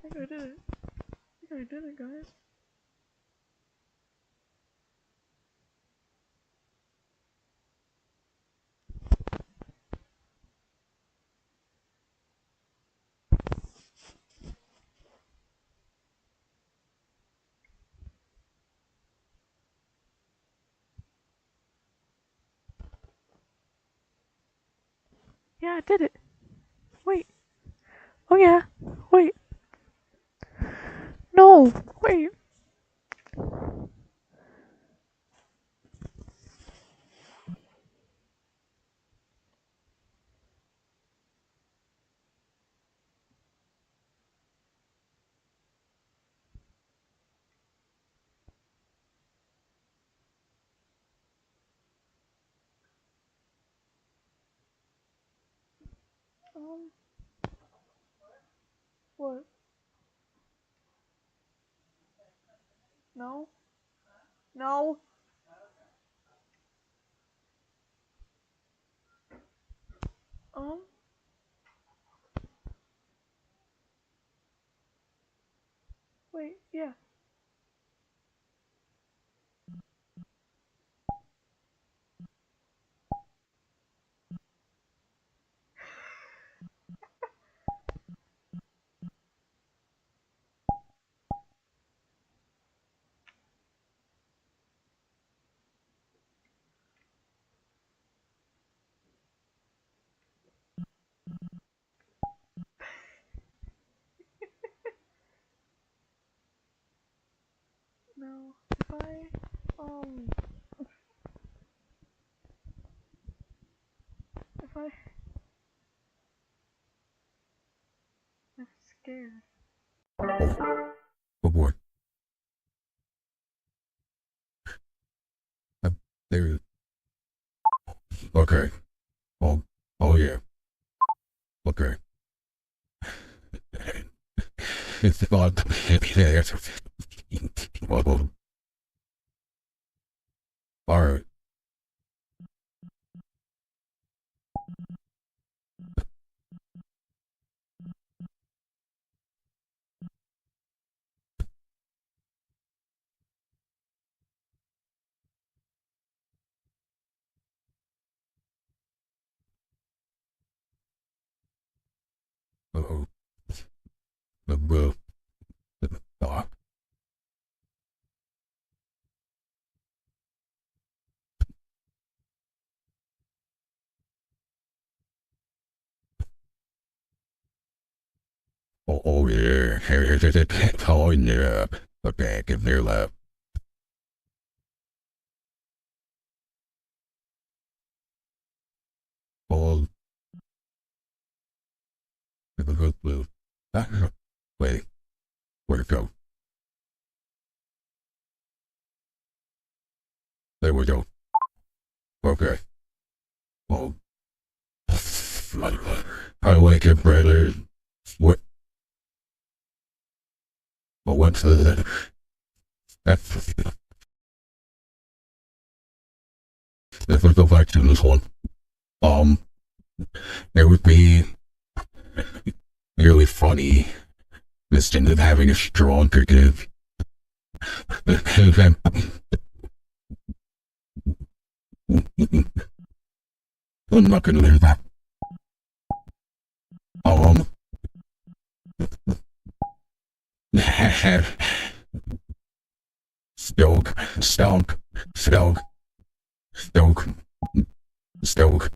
think I did it. I think I did it, guys. Yeah, I did it. Wait. Oh yeah. Wait. No. Wait. Um. What? No. No. Um. Wait. Yeah. No. If I. If I. I'm scared. Oh, oh boy. There. Okay. Oh, oh yeah. Okay. It's about. Well, all right. Oh, well, uh, oh yeah. Oh yeah. Okay, give me your lap. Oh, blue. Wait, where'd it go? There we go. Okay. Oh, I like it, brother. What? What's the? That's. If we go back to this one, um, it would be really funny instead of having a strong cricket. I'm not gonna do that. Um, Stoke, Stoke, Stoke, Stoke, Stoke.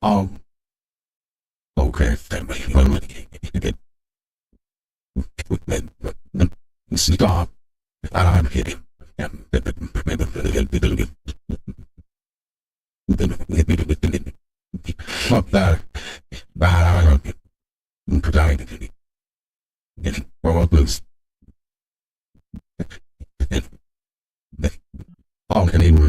Oh, okay, stop. I'm kidding. Fuck that. Well, loose. All can even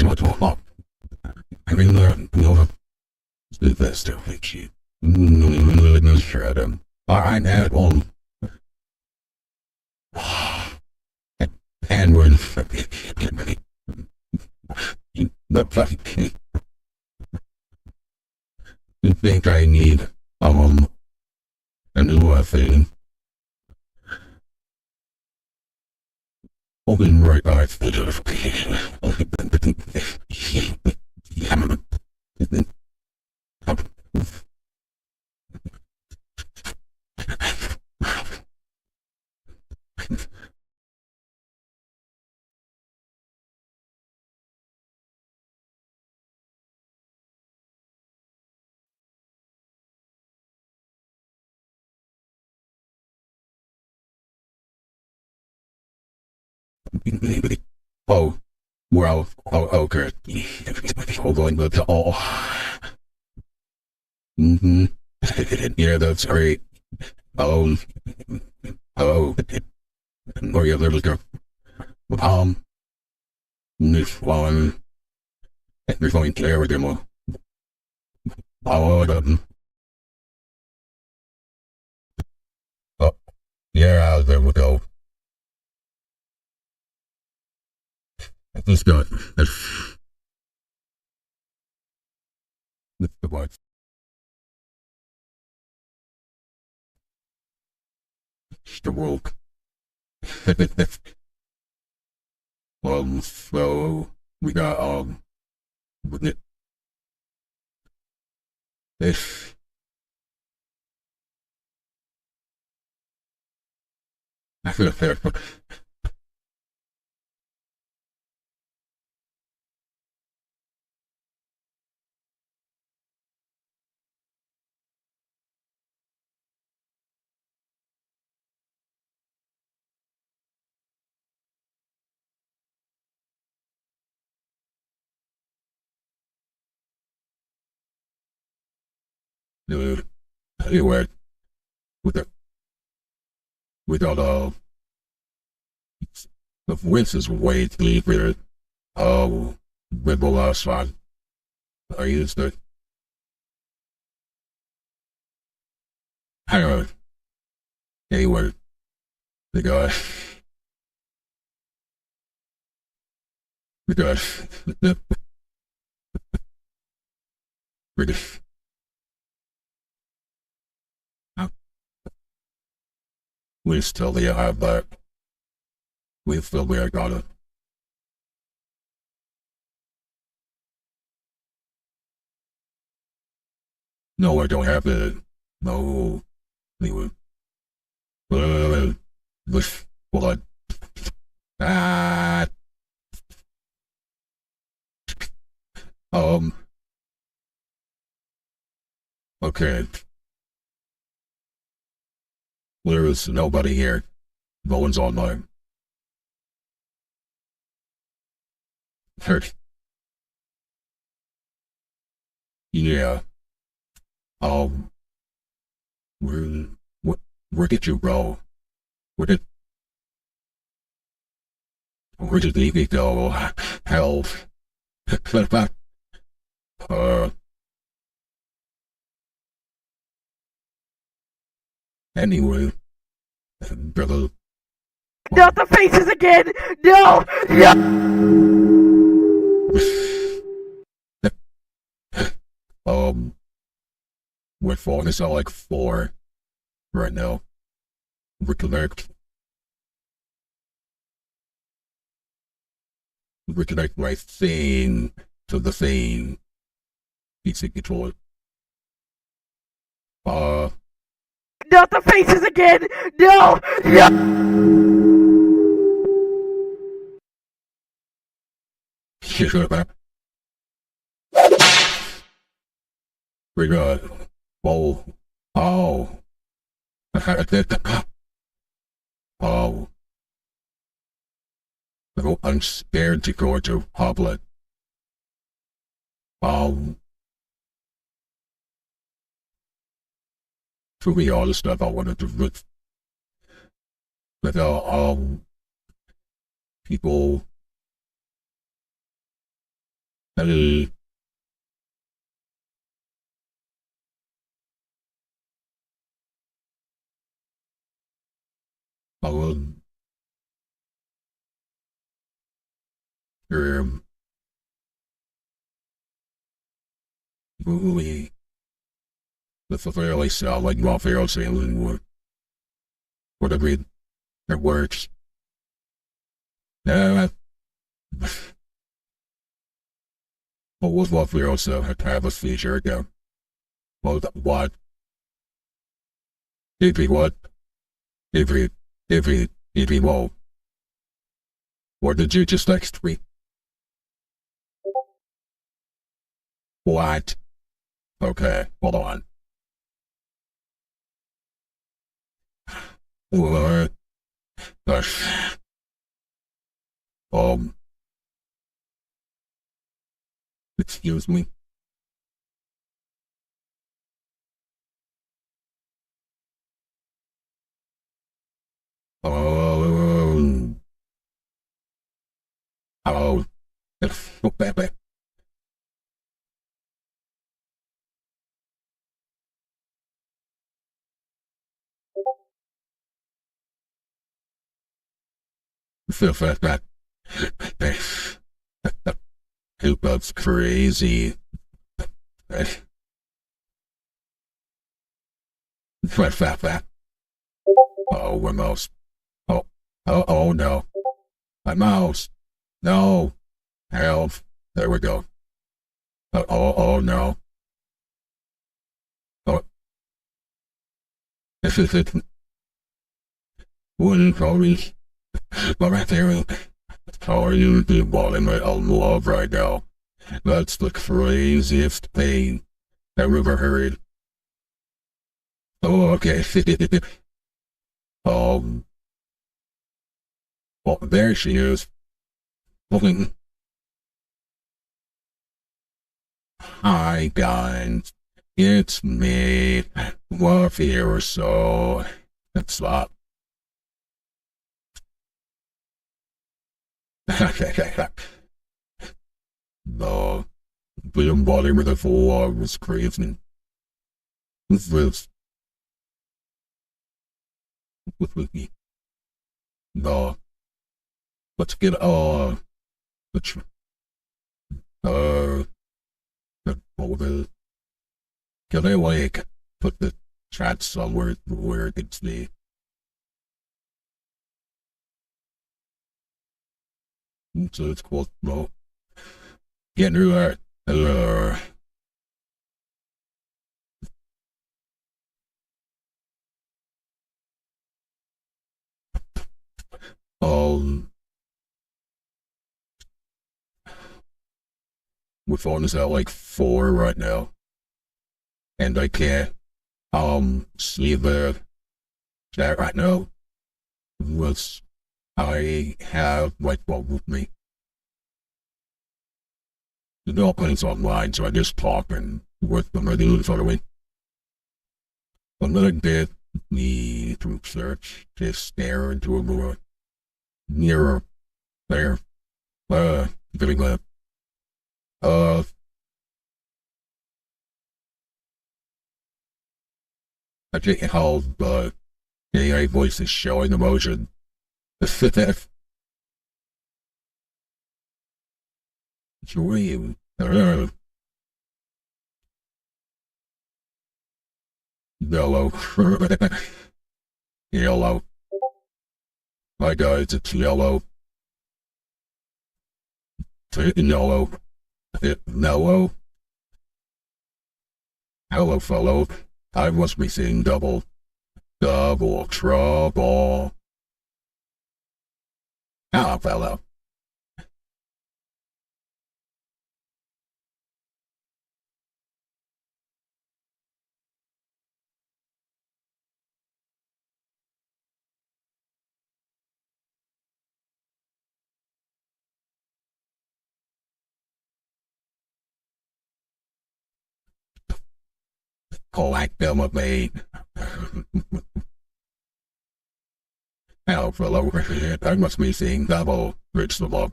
too much more. I mean, the best of it. Shred him. Alright, that one. And when you think I need a new weapon. Open right back to the notification. Oh, well, okay. Hold on, but mm-hmm. Yeah, that's great. Oh, oh, yeah, there we go. This one, there's only there again. Oh, oh, yeah, there we go. That's good. That's the one. Stroke. So we got this. I feel fair. Dude. Anyway, with the without the voice is way deeper. Oh, with the last one, I used it. Anyway, anyway, the guy, the guy, British. We still have that. We still got it. No, I don't have it. No. Anyway. Hold on. Ah. Okay. There is nobody here. No one's online. Hurt. Yeah. Where, where did you go? Where did Evie go? Help. Anyway, brother. Not the faces again! No! No! We're phone is at like 4 right now. Reconnect. Reconnect my thing to the thing. PC controller. Not the faces again! No! We got. Oh. Oh. Oh. I'm scared to go to public. To be honest, I wanted to with people Hello. Oh, movie. That's a fairly sound like Mafia sailing would agree. It works. Yeah, but was Mafia also have a feature again? Well, what? If he what? If he, if he won't. Or did you just text me? What? Okay, hold on. What? Um, excuse me? Oh, oh, that, that's crazy. That. Oh, my mouse. Oh, oh no. My mouse. No. Help. There we go. Oh no. Oh, this is it. Wouldn't probably. But right there. How are you the ball in my own love right now? That's the craziest thing I've ever heard. Oh, okay. um, well, there she is. Hi, guys. It's me. Warfare or so. That's up. No, being body with a full was crazy. This with me. No, let's get let's uh, over. Can I like put the chat somewhere where it can see? So it's cool. No, getting through that. Um, my phone is at like 4 right now, and I can't see the chat right now. Was I have my phone with me. The opening's online, so I just talk and with them. I do in front of me. And then I did the through search, just stare into a more nearer there. Very glad. Uh, I think how the AI voice is showing emotion. That's weird. Yellow. Yellow. My guys, it's yellow. Yellow. Yellow. Hello, fellow. I must be seeing double. Double trouble. Hello, fellow. Collect them of me. Hello, fellow. I must be seeing double. Reach them up.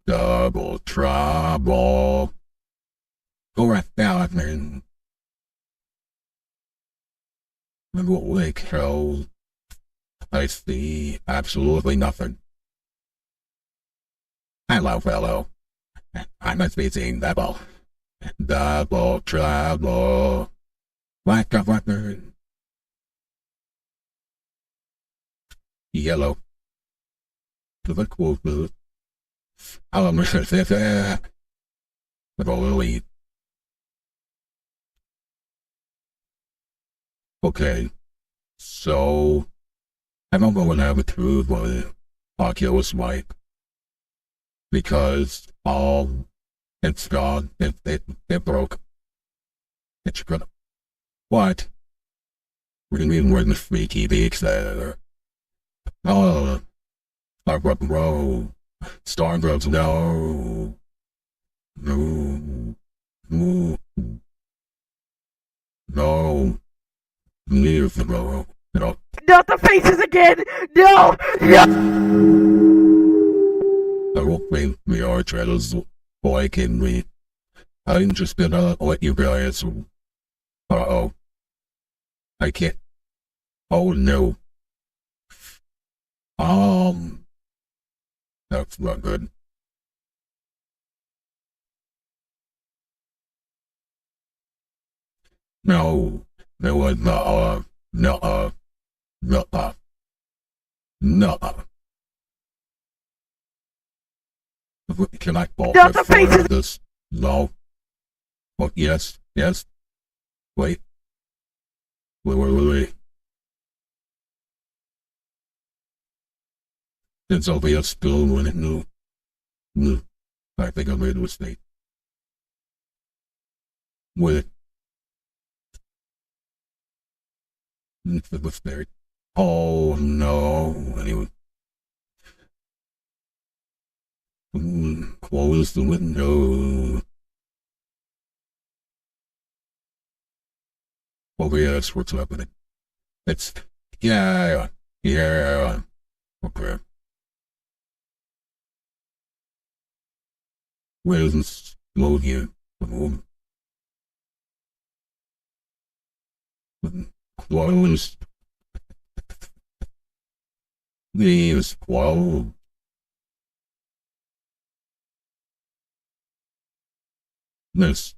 Double trouble. Go right now, man. Holy cow. I see absolutely nothing. Hello, fellow. I must be seeing double. Double trouble. What the fuck? Yellow. The cool food. I'm Mr. With a lily. Okay. So, I'm not going to have a truth with Oculus Mike. Because, it's gone. It broke. It's gonna. What? What do you mean we're in the freaky beaks there? Oh, bro. Starbucks, no. No. No. No. Leave the bro. No. Not the faces again! No! No! I won't blame VRChat why can we? I'm just gonna let you guys. Uh-oh. I can't. Oh no. That's not good. No. No, no, no, no, no. Can I call Not the for faces! this? No. Oh, yes, yes. Wait. Wait. It's only a still when it knew. I think I made a mistake. Wait. It was there. Oh no. Anyway. Close the window. Oh yes, what's happening? It's yeah. Okay. Where's this slow here? Close. Please, close. This,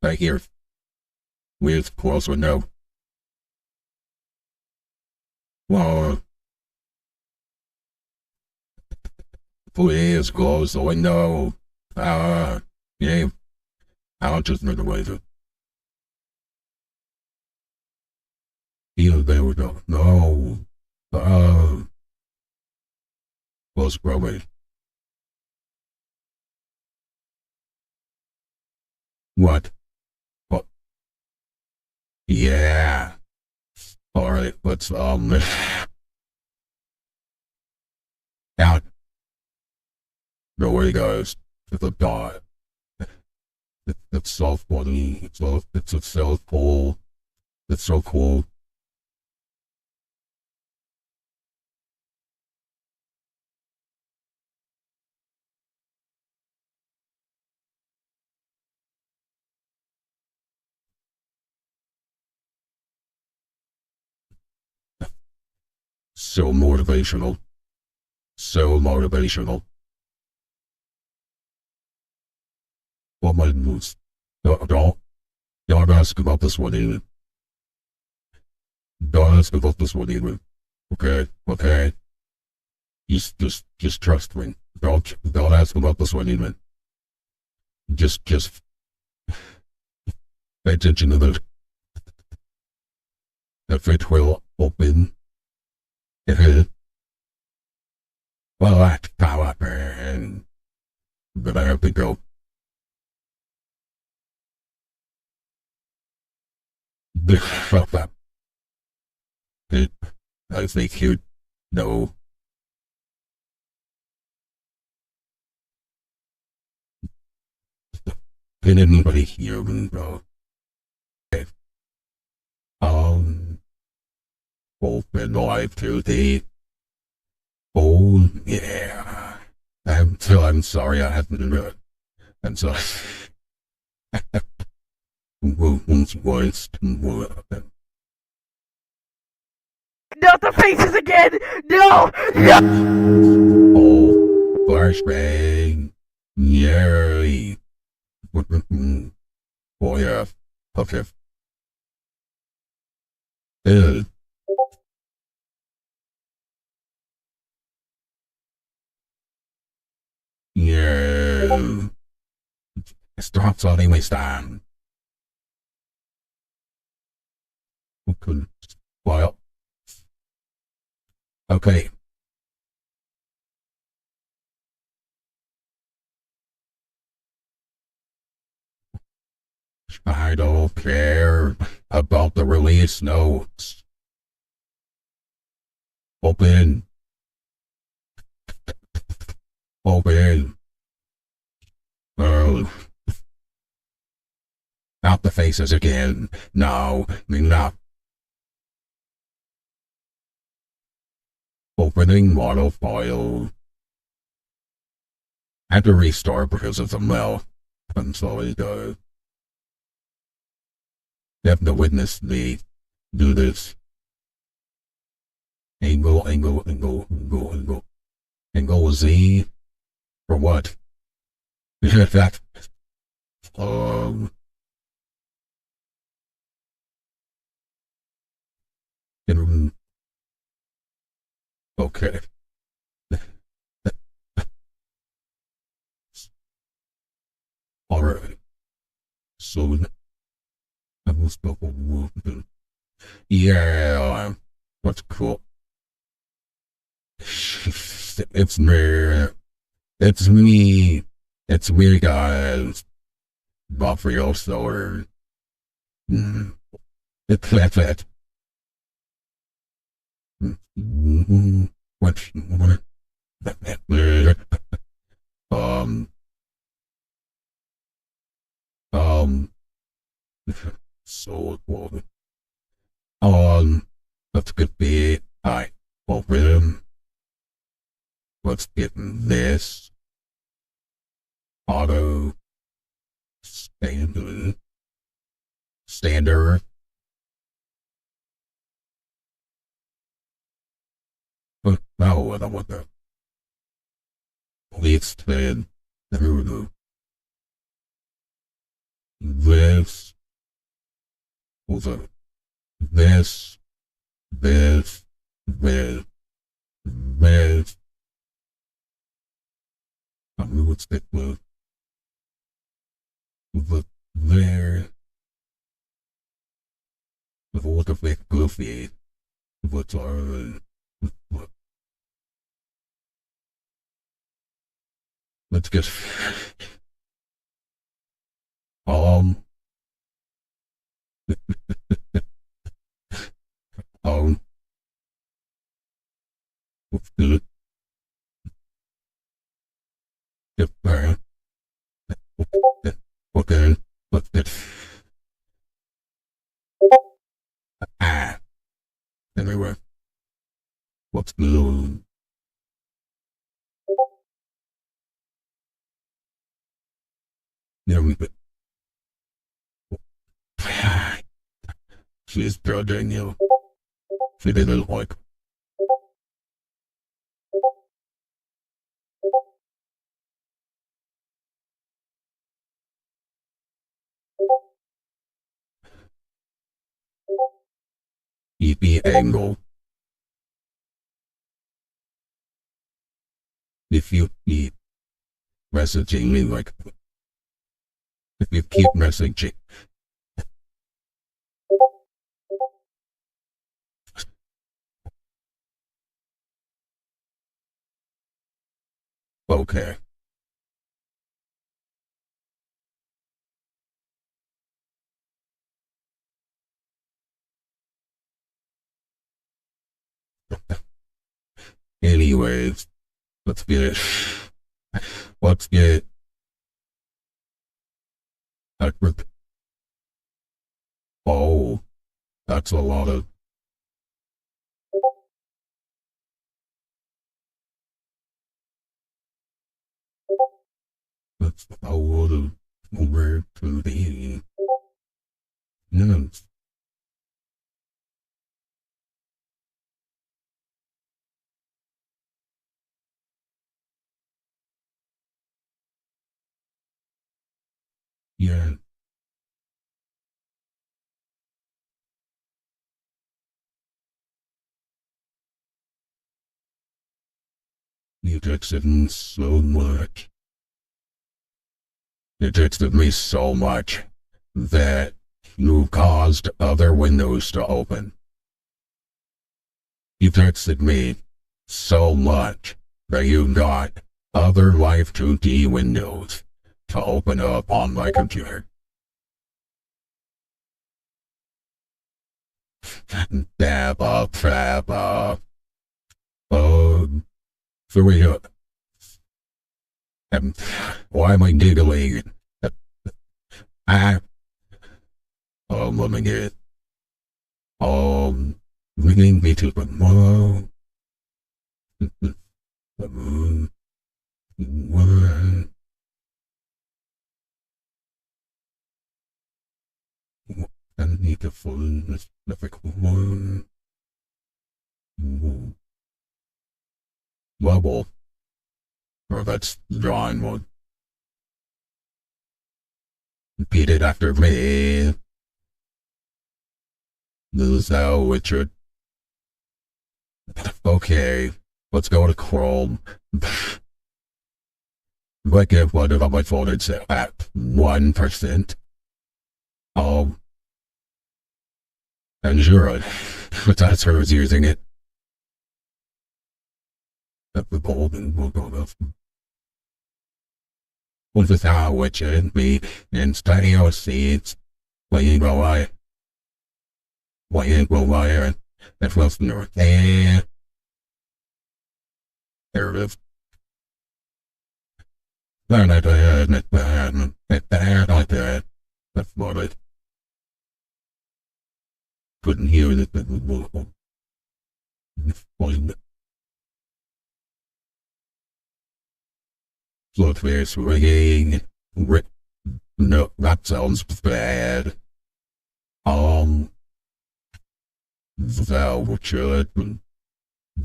right here. Where's close or no? Whoa. Please close the window. Yeah. I'll just make a way to. Yeah, there we go. No. Close probably. What? What? Yeah. Alright, let's, out. Nobody goes to the dot. It's so funny. It's so cool. It's so cool. So motivational. So motivational. What my moves? Don't ask about this one even. Don't ask about this one even. Okay. Just trust me. Don't ask about this one even. Just pay attention to the it will open. Well, that's power and but I have to go. The fuck up. I think you know. Can anybody hear me, bro? Open Live2D. Oh, yeah. I'm So I'm sorry I haven't. I'm sorry. Once was. Not the faces again! No! No! Oh, flashbang. Yay. Oh, yeah. Okay. Uh, yeah. Starts on anyway, time. Well, okay. I don't care about the release notes. Open. Open. Oh, not the faces again. No, not. Opening model file. Had to restart because of the mail. I'm sorry, guys. You have to witness me do this. Angle, angle, angle, angle, angle. Angle Z. For what? That. Um. Okay. Alright. So, I was yeah. What's cool? It's me. It's me. It's me, guys. Not for your story. It's that. What? Um. Um. So cool. That's a good bit. I open. Let's get this. Auto. Standard. Standard. But now I want that. Please stand. Through this. Also, this. This. This. This. I mean, what's that with? But there. With what if they goofy? What's our. Let's get. Um. Um. What's good? If okay. Let's get. Ah. Anyway. What's good? There we go. She's judging you. She didn't like. EP angle. If you keep messaging me like, if you keep messaging, okay. Anyways, let's get it. Let's get. Oh, that's a lot of. power over to the no. Yeah, you texted me so much. You texted me so much that you caused other windows to open. You texted me so much that you got other Live2D windows to open up on my computer. Dab up, trap up. So wait up. Why am I giggling? Ah, let me get it. Bringing me to the moon. The moon. I need to find this difficult one. Level. Or that's drawing one. Repeat it after me. This is how it should. Okay, let's go to Chrome. Like if one of my folders at 1%. And sure, but that's her was using it. At the golden will go up. With the how which it be in studio seeds. Playing go I. Playing go I. That was north there. There it is. Then I did it bad. It bad I did. That's what it. Couldn't hear it. Floatface ringing. No, that sounds bad. Thou should.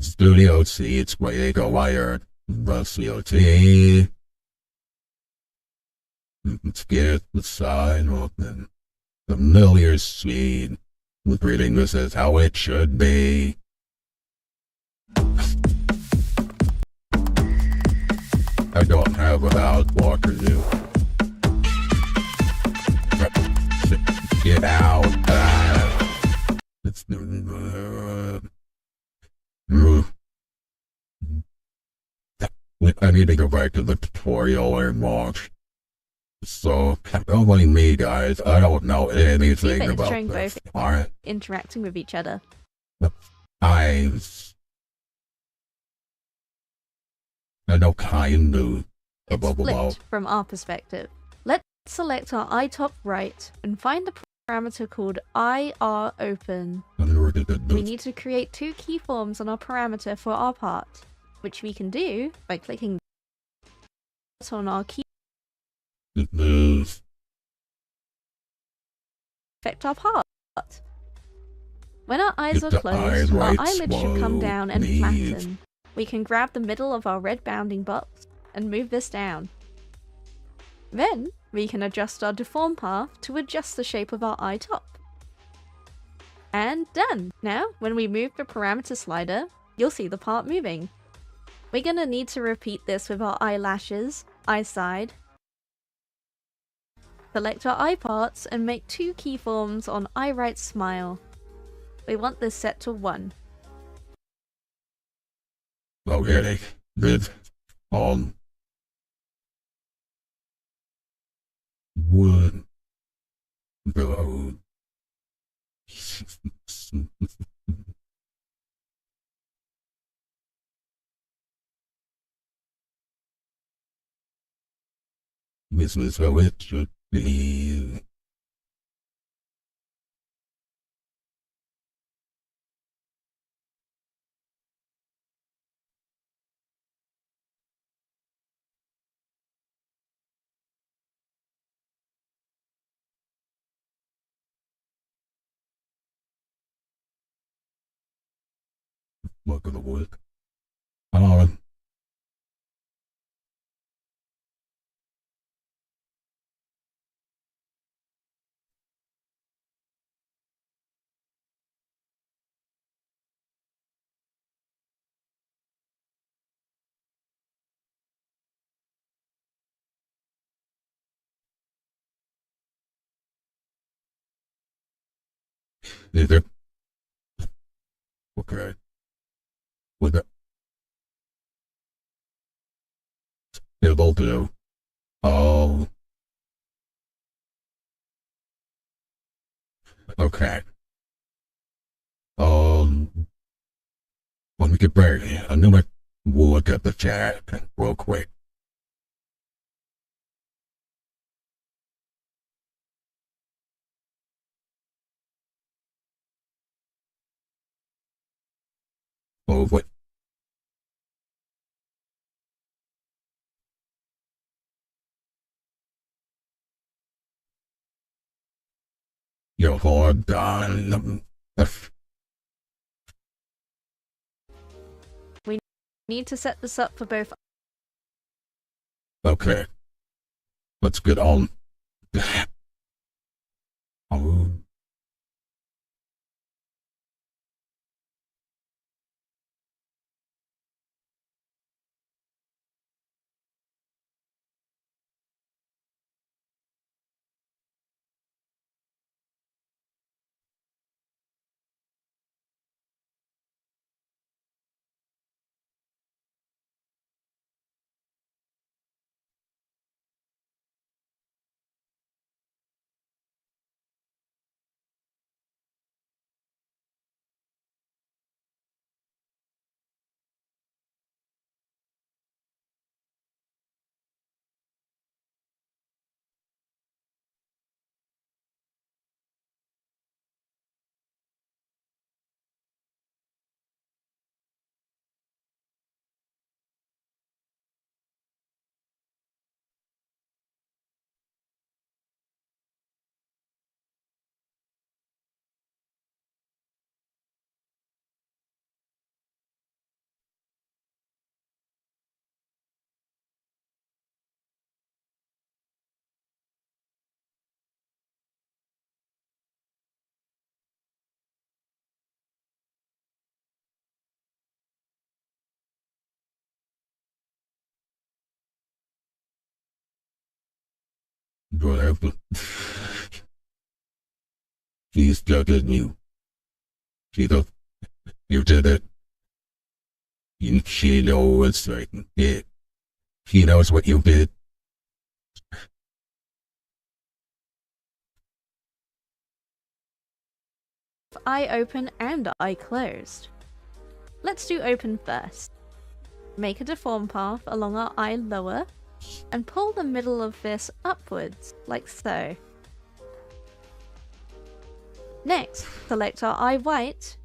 Studio seats waiting a wire. The COT. Let's get the sign open. Familiar suite. Reading this is how it should be. I don't have a house walker to. Get out. It's I need to go back to the tutorial and watch. So, don't blame me, guys. I don't know anything about showing this. both Alright. interacting with each other. Eyes. I know kind of. It's flipped from our perspective. Let's select our eye top right and find the parameter called IR open. We need to create two keyforms on our parameter for our part, which we can do by clicking on our key. Affect our part. When our eyes are closed, our eyelids should come down and flatten. We can grab the middle of our red bounding box and move this down. Then, we can adjust our deform path to adjust the shape of our eye top. And done! Now, when we move the parameter slider, you'll see the part moving. We're gonna need to repeat this with our eyelashes, eye side. Select our eye parts and make two keyforms on eye right smile. We want this set to 1. Okay, good. Would go. This is how it should be. Look at the work. Oh, is it? Okay. With that, it'll do. Oh, okay. Let me get back. I knew I will look at the chat real quick. Oh, wait. Yo, hold on. We need to set this up for both. Okay. Let's get on. Oh. Whatever. She's judging you. She does. You did it. She knows, like, it. She knows what you did. Eye open and eye closed. Let's do open first. Make a deform path along our eye lower and pull the middle of this upwards, like so. Next, select our eye white.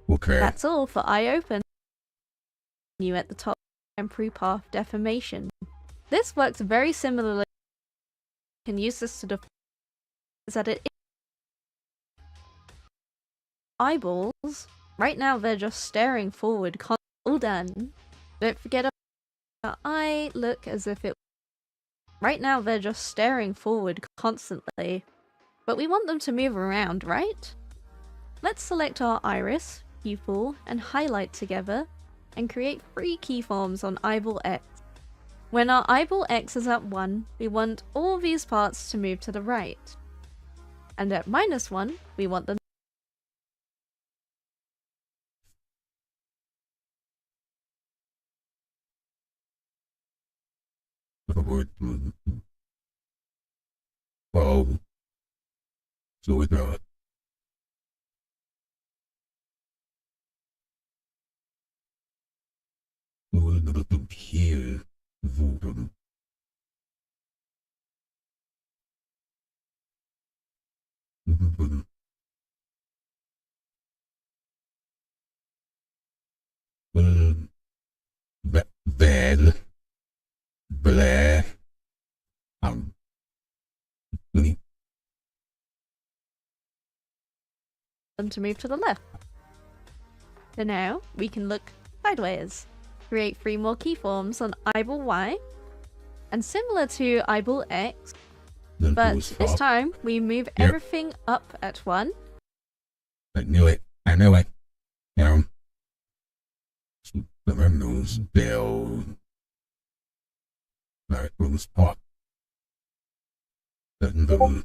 Okay. That's all for eye open. You at the top, temporary path deformation. This works very similarly. You can use this to define that it eyeballs. Right now they're just staring forward. All done. Don't forget our eye look as if it. Right now they're just staring forward constantly. But we want them to move around, right? Let's select our iris, pupil, and highlight together, and create 3 keyforms on eyeball X. When our eyeball X is at 1, we want all these parts to move to the right. And at -1, we want them. Well, so we got. Here. Bad. Blah. Um. Them to move to the left. So now we can look sideways. Create 3 more keyforms on eyeball Y. And similar to eyeball X, but this time we move everything up at 1. I knew it. I knew it. The windows down. That was hot. Then the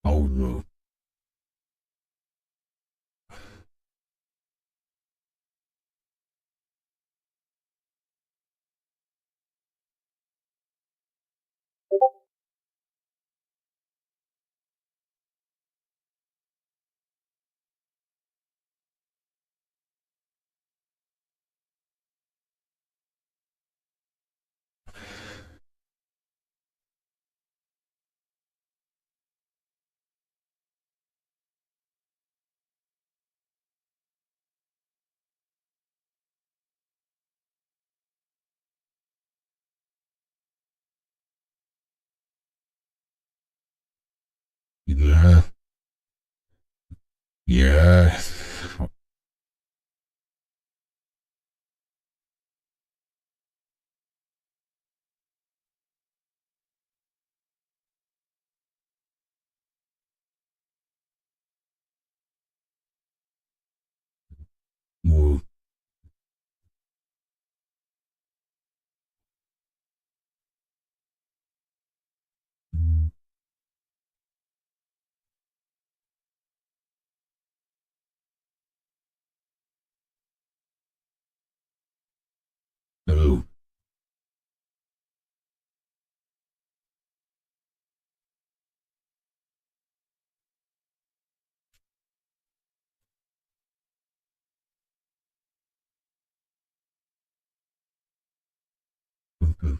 oh no. Yeah. Yeah. Whoa. Oh. Okay.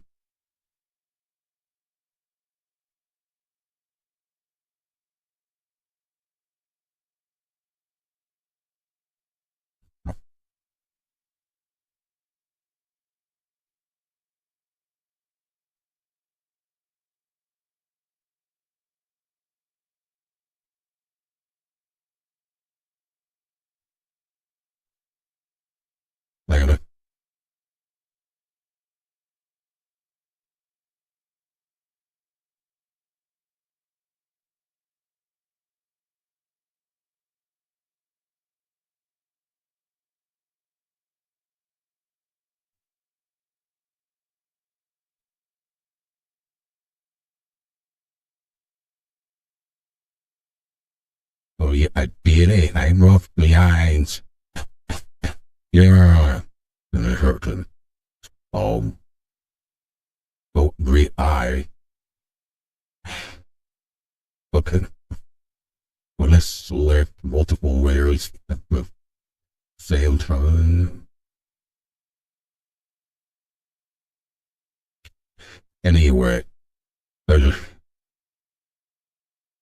Later. Oh yeah, I did it. I'm off behind. Yeah. And it hurt him. Oh, great eye. Okay. Well, let's select multiple layers at the same time. Anyway, there's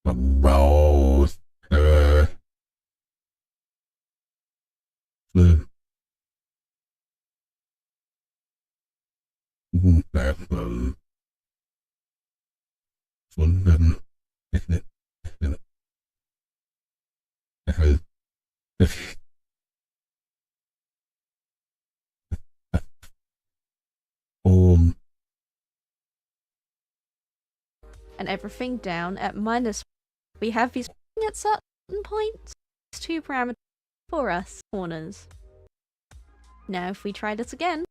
about the that one um And everything down at -1. We have these at certain points. 2 parameters for us corners. Now if we try this again,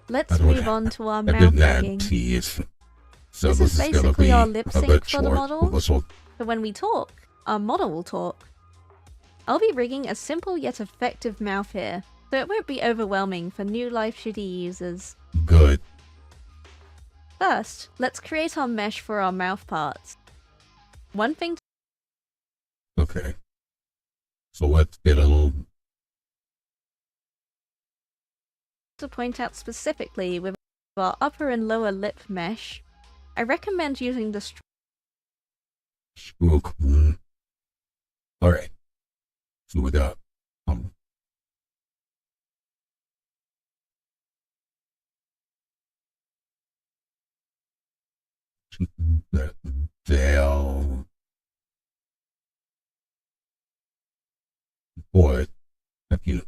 let's move on to our mouth rigging. So this is basically our lip sync for the model. So when we talk, our model will talk. I'll be rigging a simple yet effective mouth here, so it won't be overwhelming for new Live2D users. Good. First, let's create our mesh for our mouth parts. One thing Okay. So let's get a little to point out specifically with our upper and lower lip mesh, I recommend using the Alright. So with that, they'll boy, you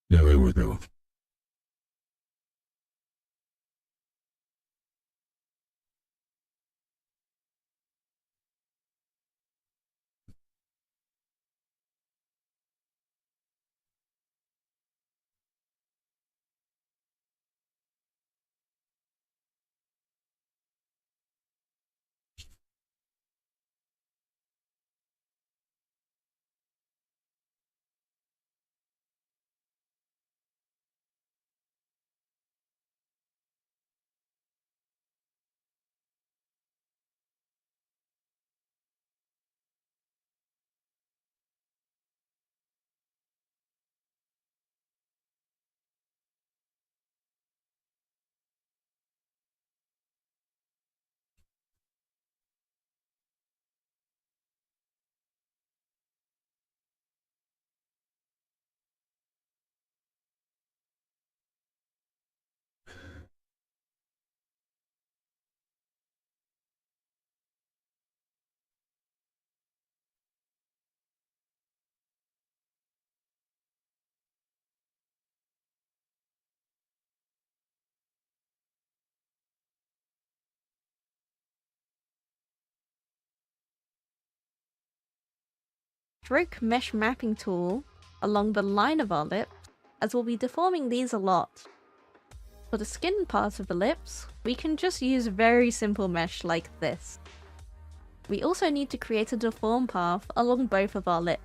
yeah, there we go. stroke mesh mapping tool along the line of our lips, as we'll be deforming these a lot. For the skin part of the lips, we can just use very simple mesh like this. We also need to create a deform path along both of our lips.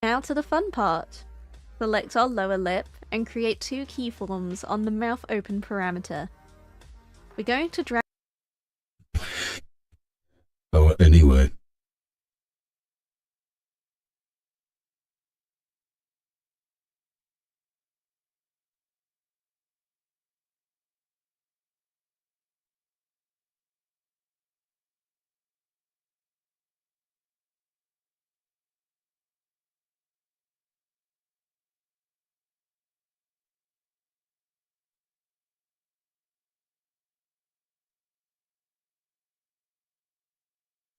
Now to the fun part. Select our lower lip and create two keyforms on the mouth open parameter. We're going to drag. Oh, anyway.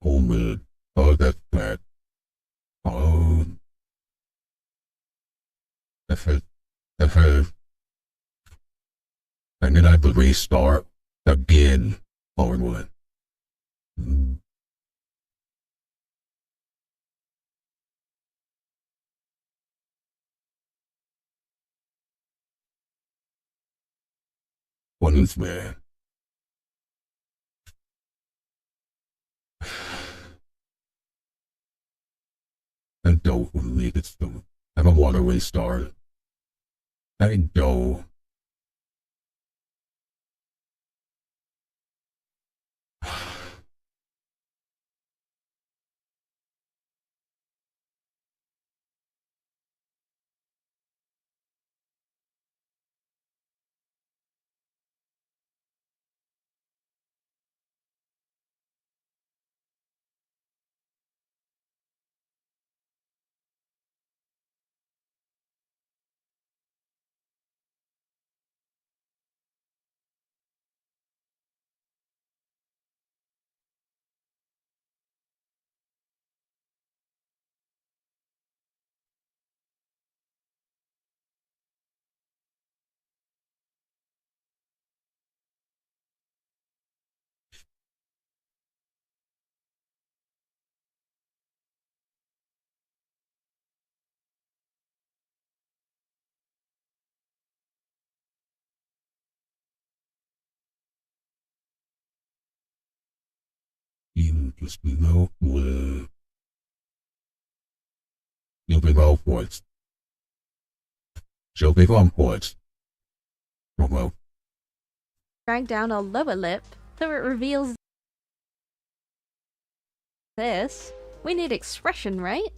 Oh man. Oh, that's bad. Oh. F. And then I would restart again. Or what? What is man? And don't leave it so. I don't want to restart. I don't. just below with moving upwards. So big onwards. Well, Drag down our lower lip so it reveals this. We need expression, right?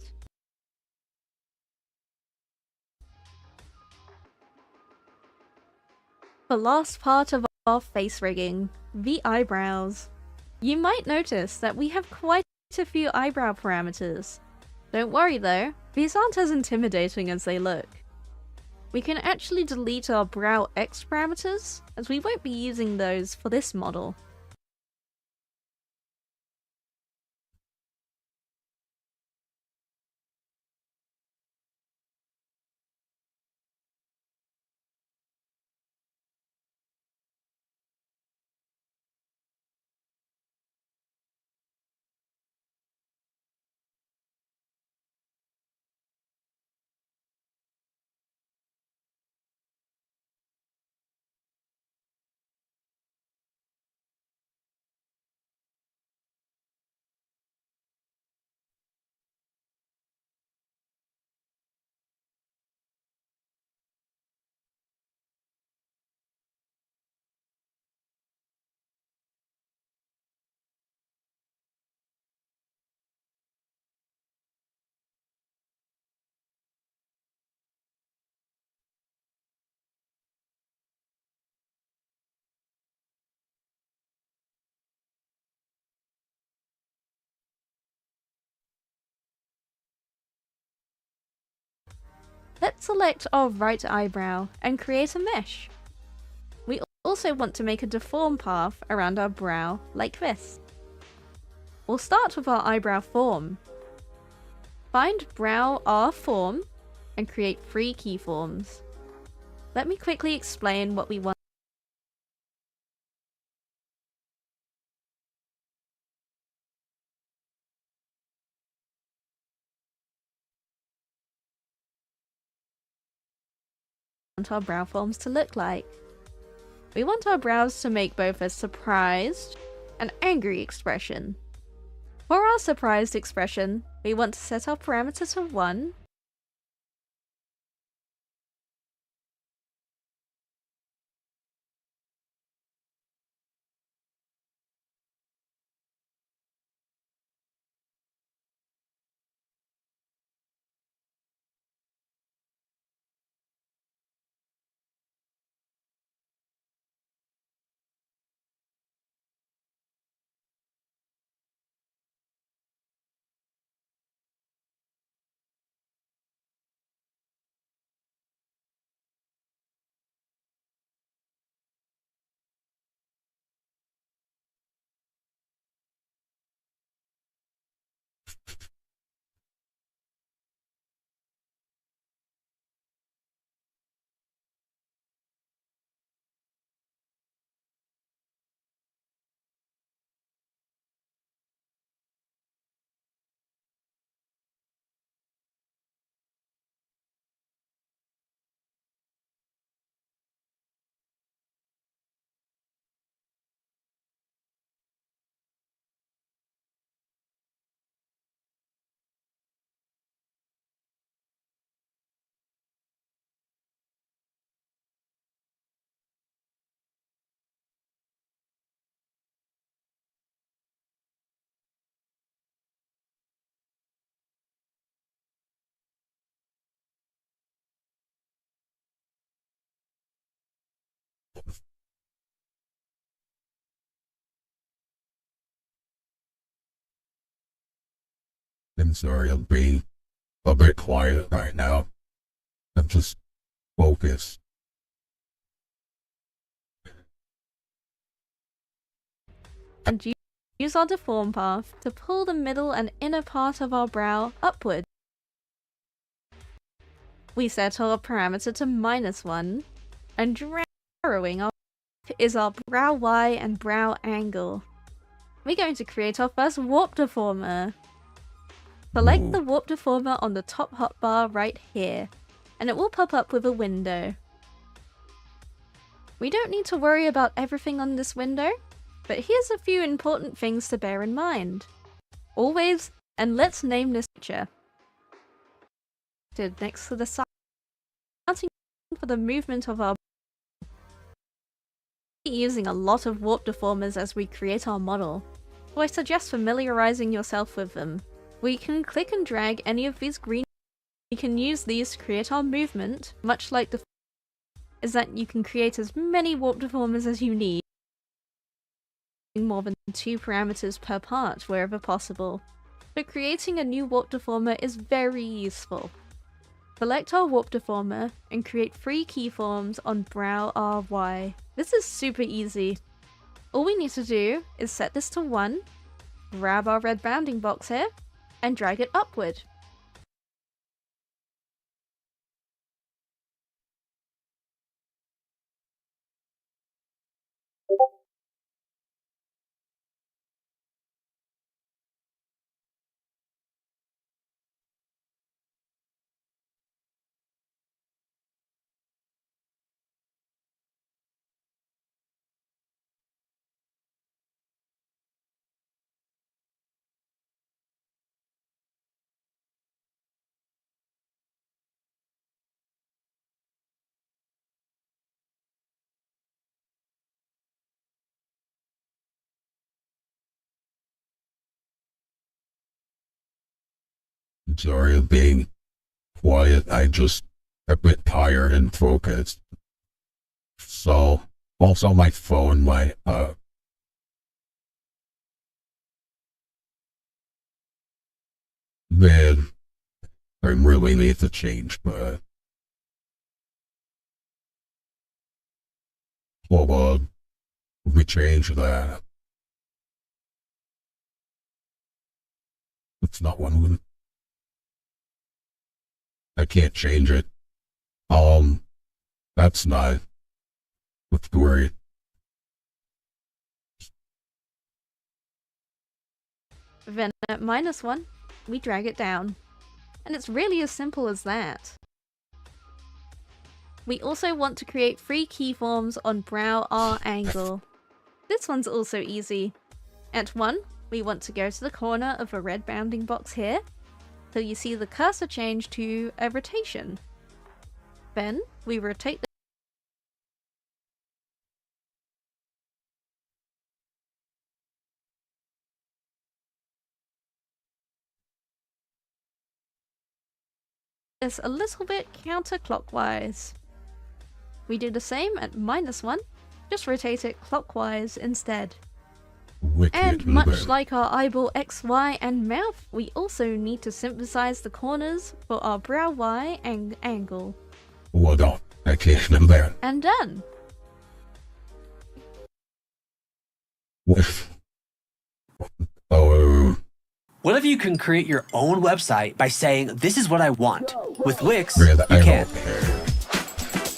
The last part of our face rigging, the eyebrows. You might notice that we have quite a few eyebrow parameters. Don't worry though, these aren't as intimidating as they look. We can actually delete our brow X parameters, as we won't be using those for this model. Let's select our right eyebrow and create a mesh. We also want to make a deform path around our brow like this. We'll start with our eyebrow form. Find brow R form and create 3 keyforms. Let me quickly explain what we want. Our brow forms to look like. We want our brows to make both a surprised and angry expression. For our surprised expression, we want to set our parameter to 1. I'm sorry, I'm being a bit quiet right now. I'm just focused. And use our deform path to pull the middle and inner part of our brow upward. We set our parameter to -1, and narrowing our is our brow Y and brow angle. We're going to create our first warp deformer. Select the warp deformer on the top hotbar right here, and it will pop up with a window. We don't need to worry about everything on this window, but here's a few important things to bear in mind. always, and let's name this picture. Next to the side, accounting for the movement of our using a lot of warp deformers as we create our model, so I suggest familiarizing yourself with them. We can click and drag any of these green. We can use these to create our movement, much like the is that you can create as many warp deformers as you need, more than 2 parameters per part wherever possible, but creating a new warp deformer is very useful. Select our warp deformer and create 3 keyforms on brow RY. This is super easy. All we need to do is set this to 1, grab our red bounding box here, and drag it upward. Sorry of being quiet. I just a bit tired and focused. So, also my phone, man, I really need to change, but hold on, we change that. It's not one of them. I can't change it. That's not. Let's worry. Then at -1, we drag it down. And it's really as simple as that. We also want to create 3 keyforms on brow R angle. This one's also easy. At 1, we want to go to the corner of a red bounding box here, so you see the cursor change to a rotation. Then we rotate this a little bit counterclockwise. We do the same at -1, just rotate it clockwise instead. And much like our eyeball X, Y, and mouth, we also need to synthesize the corners for our brow Y angle. Hold on, I can't do that. And done! Oh. What if you can create your own website by saying, "This is what I want"? With Wix, Really, you I can. don't care.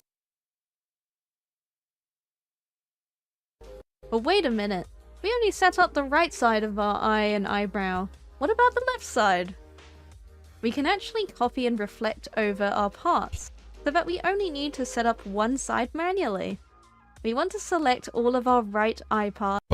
But wait a minute, we only set up the right side of our eye and eyebrow. What about the left side? We can actually copy and reflect over our parts, so that we only need to set up one side manually. We want to select all of our right eye parts.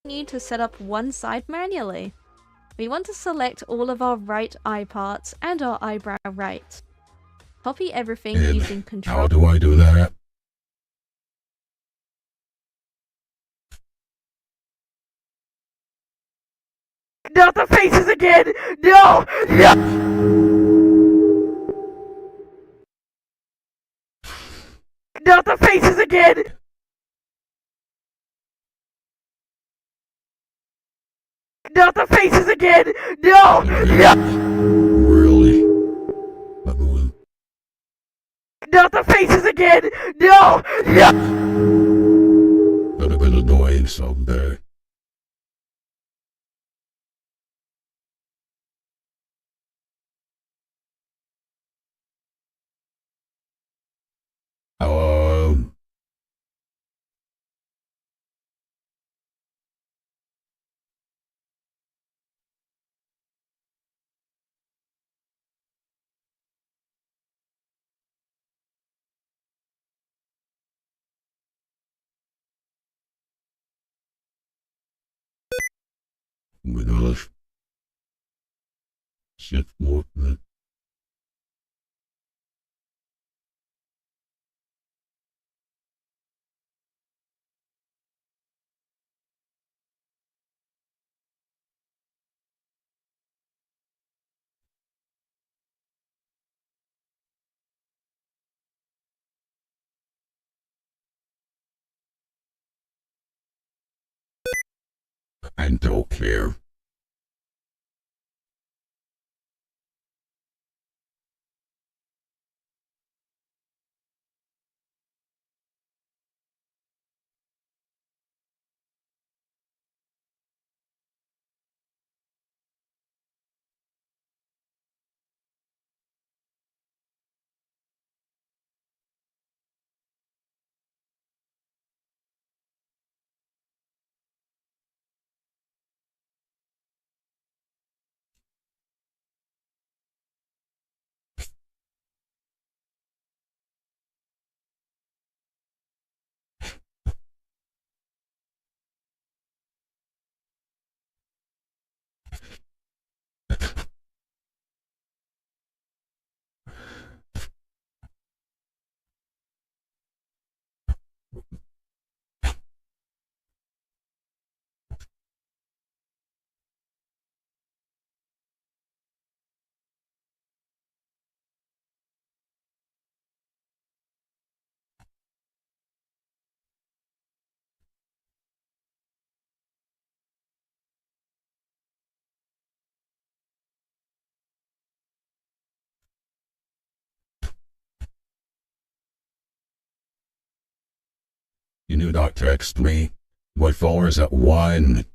Need to set up one side manually. We want to select all of our right eye parts and our eyebrow right. Copy everything using Control. How do I do that? Not the faces again! No! No! Not the faces again! Not the faces again! No! No! Really? Baboon. Not the faces again! No! No! Could have been annoying someday. Um, oh my gosh. Shit, more than I don't care. You do not text me. My phone is at 1.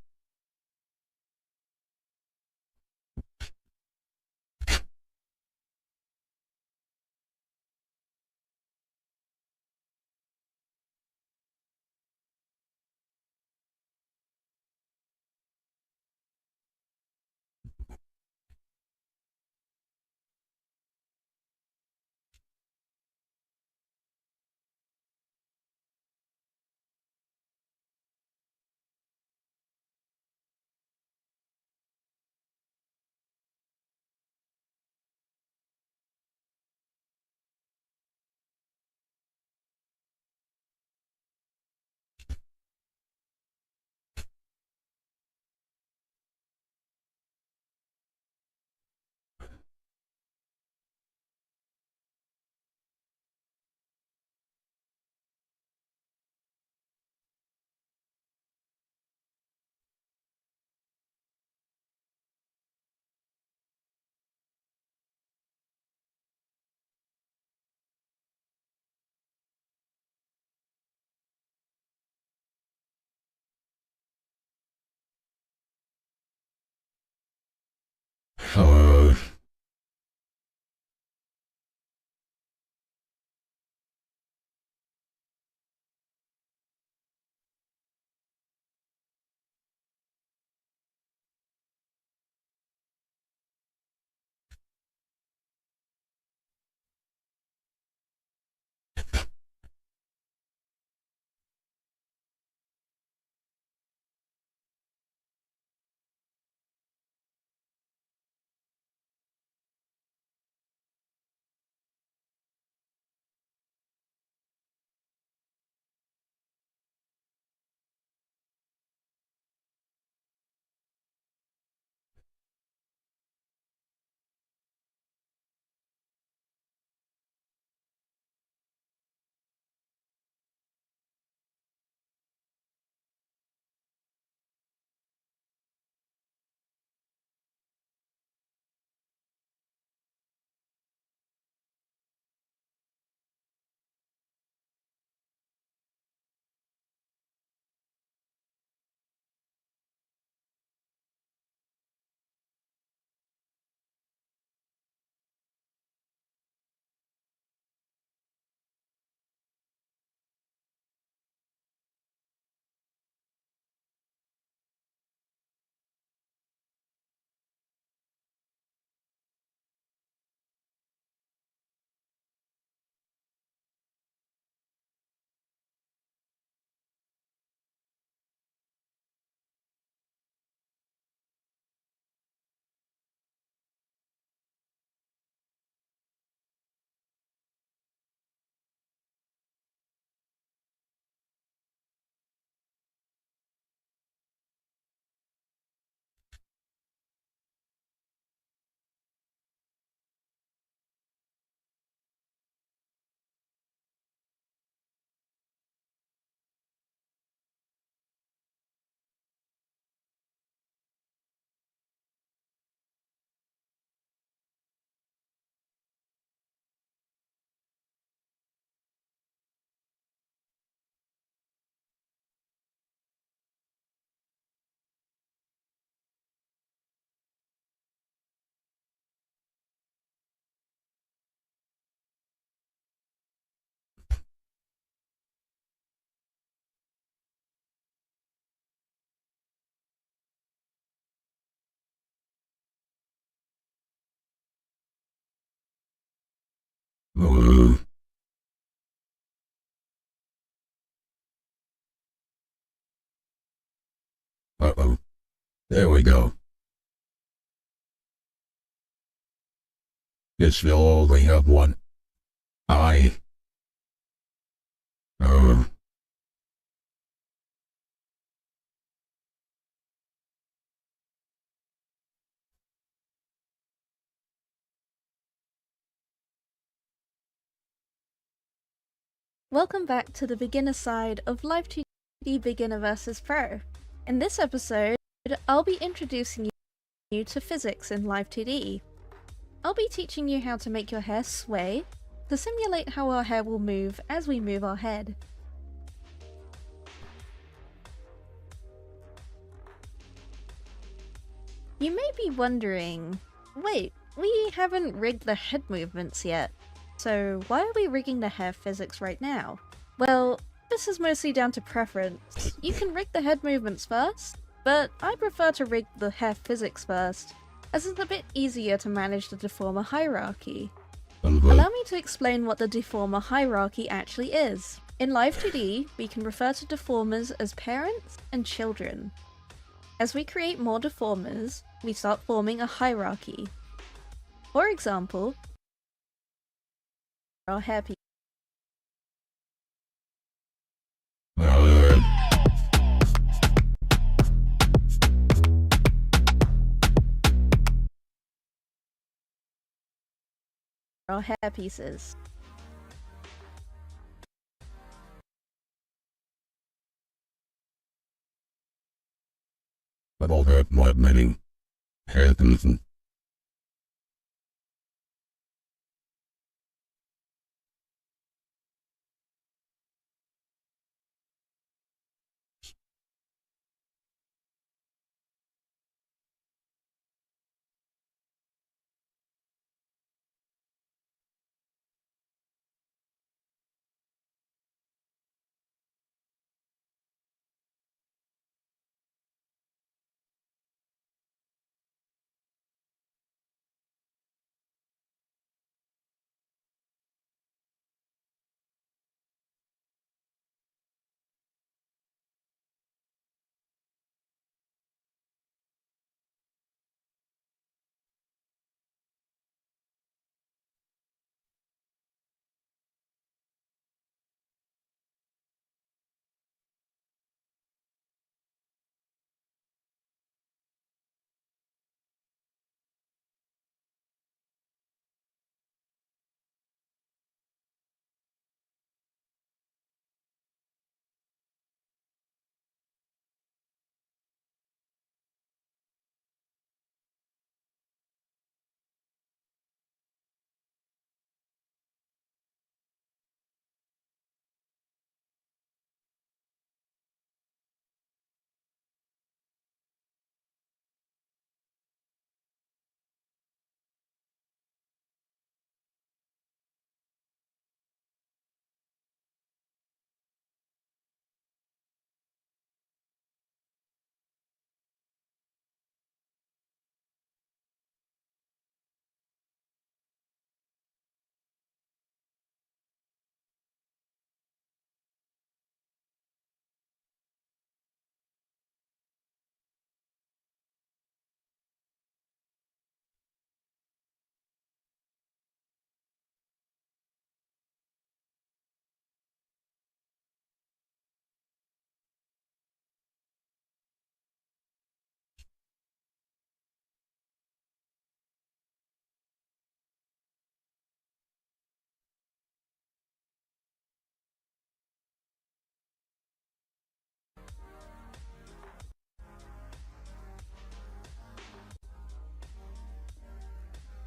Uh, Uh-oh. There we go. Guess we'll only have one eye. Uh, Welcome back to the beginner side of Live2D Beginner vs Pro. In this episode, I'll be introducing you to physics in Live2D. I'll be teaching you how to make your hair sway to simulate how our hair will move as we move our head. You may be wondering, wait, we haven't rigged the head movements yet, so why are we rigging the hair physics right now? Well, this is mostly down to preference. You can rig the head movements first, but I prefer to rig the hair physics first, as it's a bit easier to manage the deformer hierarchy. Allow me to explain what the deformer hierarchy actually is. In Live2D, we can refer to deformers as parents and children. As we create more deformers, we start forming a hierarchy. For example, our hairpiece. Our hairpieces. I've all heard my many hairpins and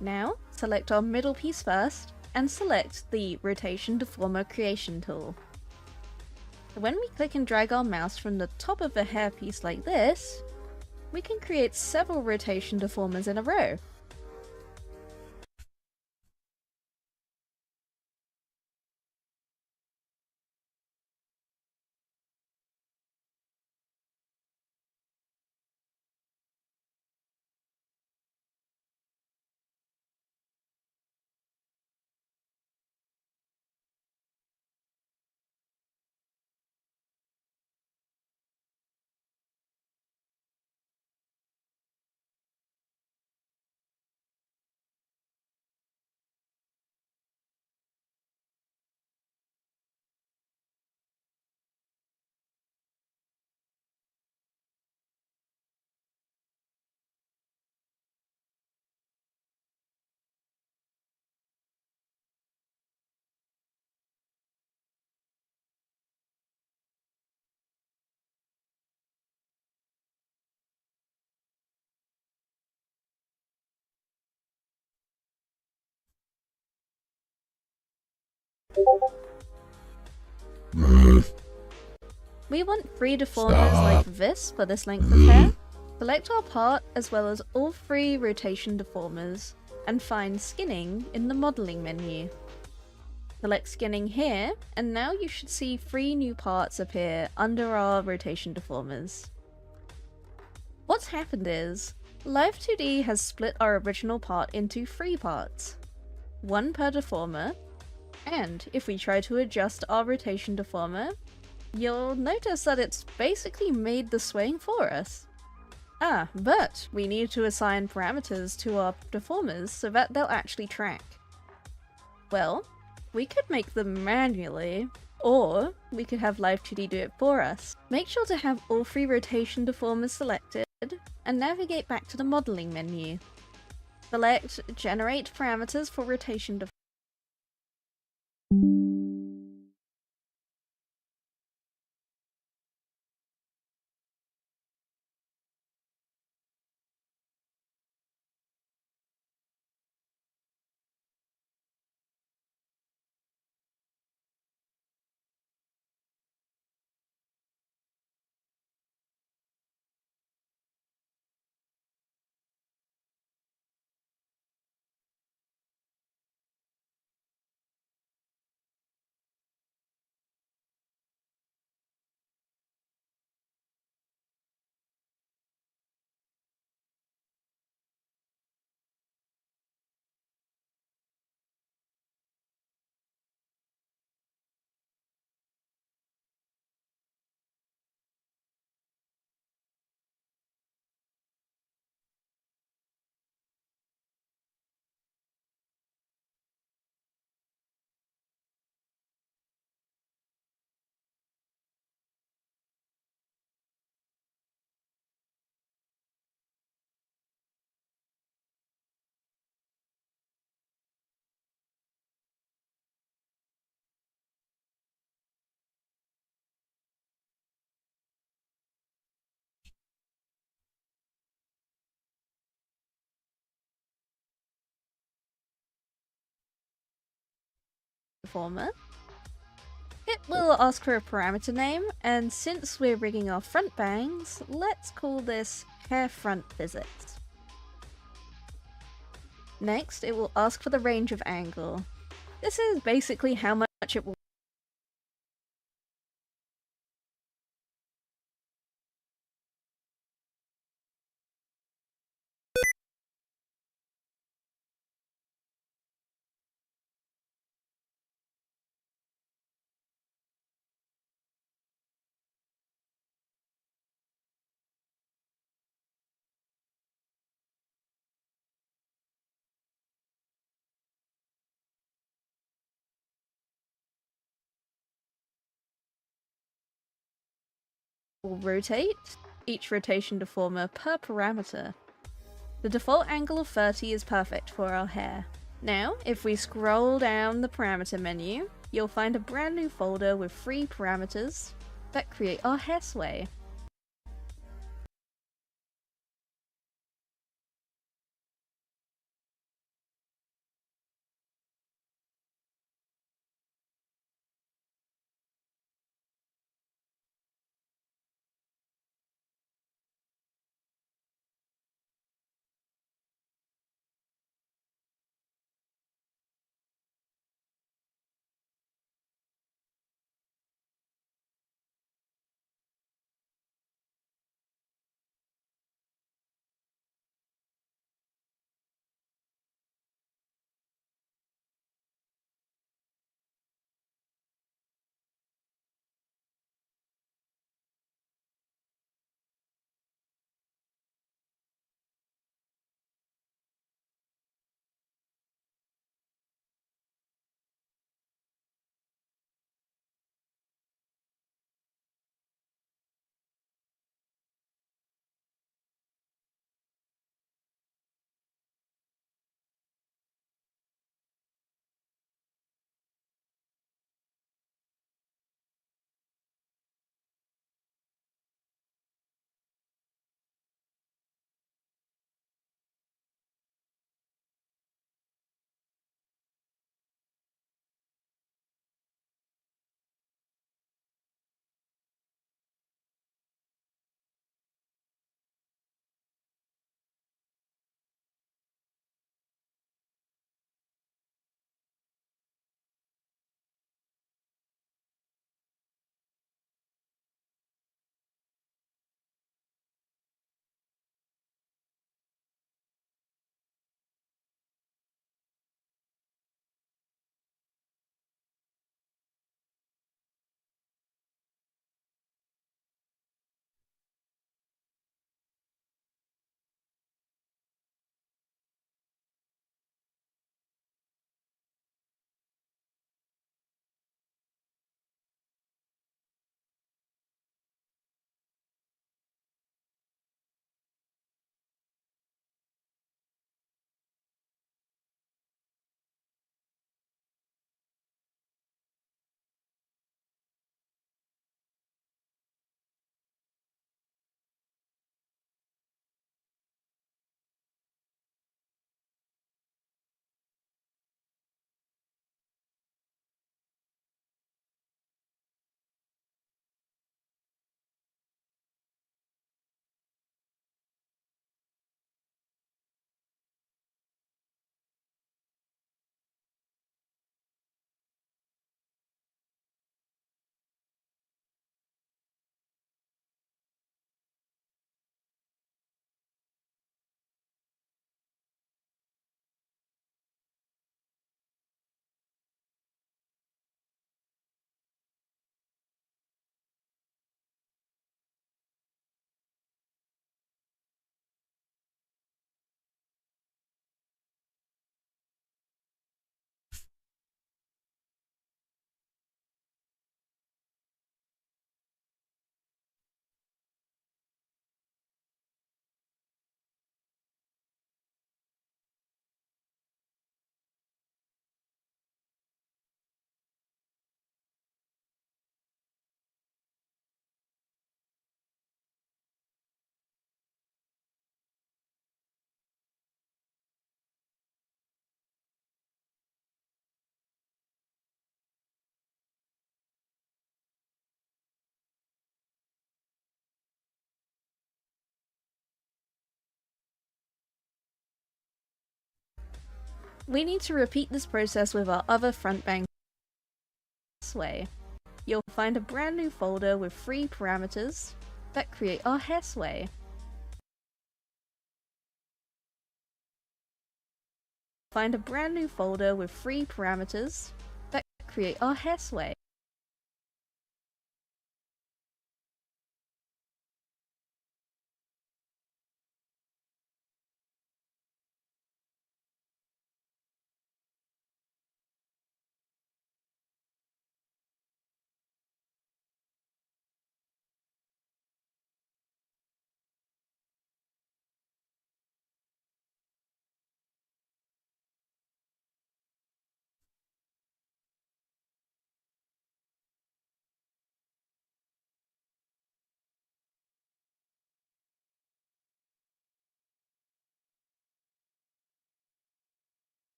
Now, select our middle piece first, and select the Rotation Deformer Creation tool. When we click and drag our mouse from the top of the hairpiece like this, we can create several rotation deformers in a row. We want 3 deformers like this for this length of hair. Select our part as well as all 3 rotation deformers and find skinning in the modeling menu. Select skinning here, and now you should see 3 new parts appear under our rotation deformers. What's happened is, Live2D has split our original part into 3 parts, 1 per deformer, and if we try to adjust our rotation deformer, you'll notice that it's basically made the swaying for us. But we need to assign parameters to our deformers so that they'll actually track. Well, we could make them manually, or we could have Live2D do it for us. Make sure to have all 3 rotation deformers selected, and navigate back to the modeling menu. Select Generate Parameters for Rotation Deformer. It will ask for a parameter name, and since we're rigging our front bangs, let's call this Hair Front Physics. Next, it will ask for the range of angle. This is basically how much it will rotate each rotation deformer per parameter. The default angle of 30 is perfect for our hair. Now, if we scroll down the parameter menu, you'll find a brand new folder with 3 parameters that create our hair sway. We need to repeat this process with our other front bang sway. You'll find a brand new folder with 3 parameters that create our hair sway. Find a brand new folder with 3 parameters that create our hair sway.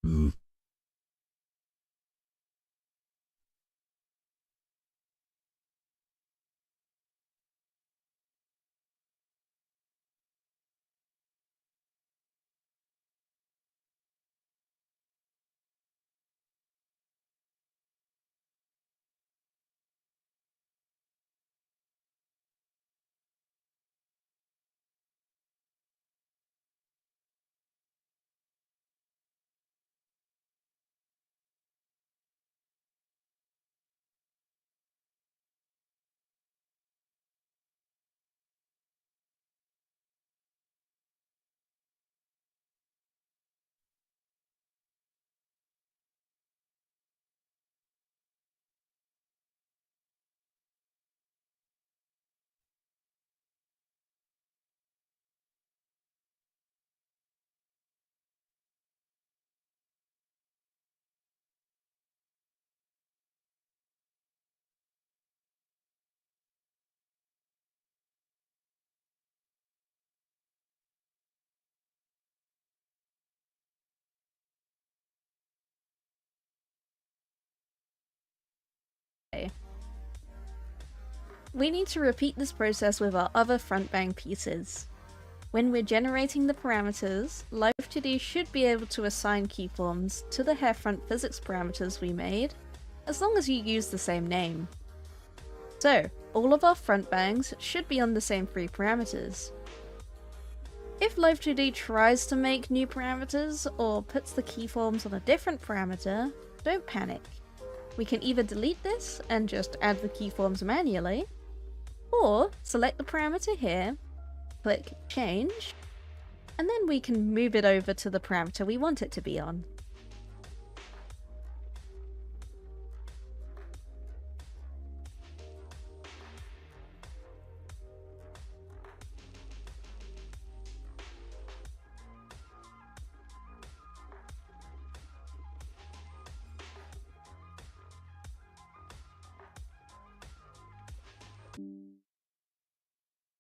Hmm. We need to repeat this process with our other front bang pieces. When we're generating the parameters, Live2D should be able to assign keyforms to the hair front physics parameters we made, as long as you use the same name. So, all of our front bangs should be on the same 3 parameters. If Live2D tries to make new parameters or puts the keyforms on a different parameter, don't panic. We can either delete this and just add the keyforms manually, or select the parameter here, click change, and then we can move it over to the parameter we want it to be on.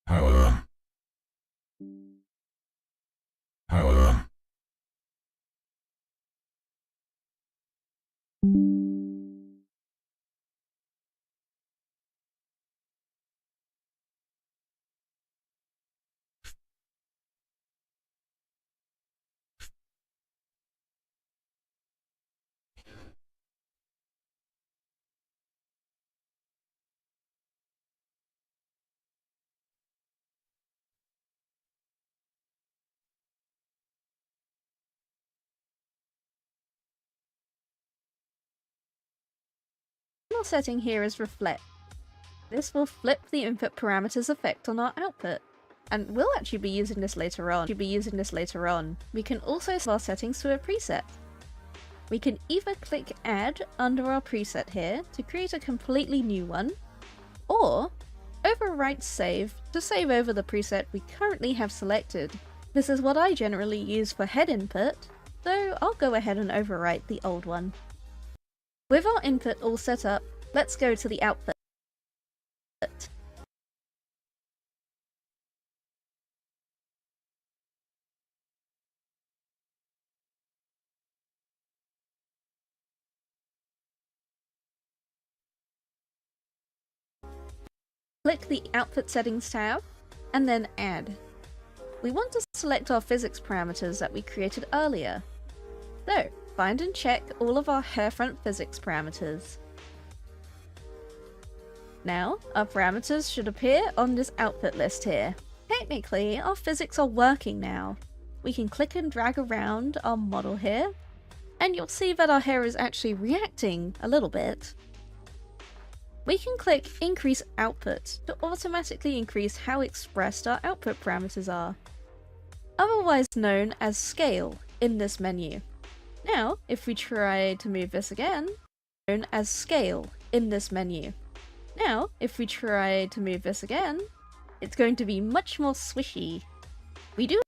However, The final setting here is reflect. This will flip the input parameter's effect on our output, and we'll actually be using this later on. We can also set our settings to a preset. We can either click add under our preset here to create a completely new one, or overwrite save to save over the preset we currently have selected. This is what I generally use for head input, so I'll go ahead and overwrite the old one. With our input all set up, let's go to the output. Click the Output Settings tab, and then Add. We want to select our physics parameters that we created earlier. So, find and check all of our hairfront physics parameters. Now, our parameters should appear on this output list here. Technically, our physics are working now. We can click and drag around our model here, and you'll see that our hair is actually reacting a little bit. We can click Increase Output to automatically increase how expressed our output parameters are, otherwise known as Scale, in this menu. Now, if we try to move this again, known as Scale in this menu. Now, if we try to move this again, it's going to be much more swishy. We do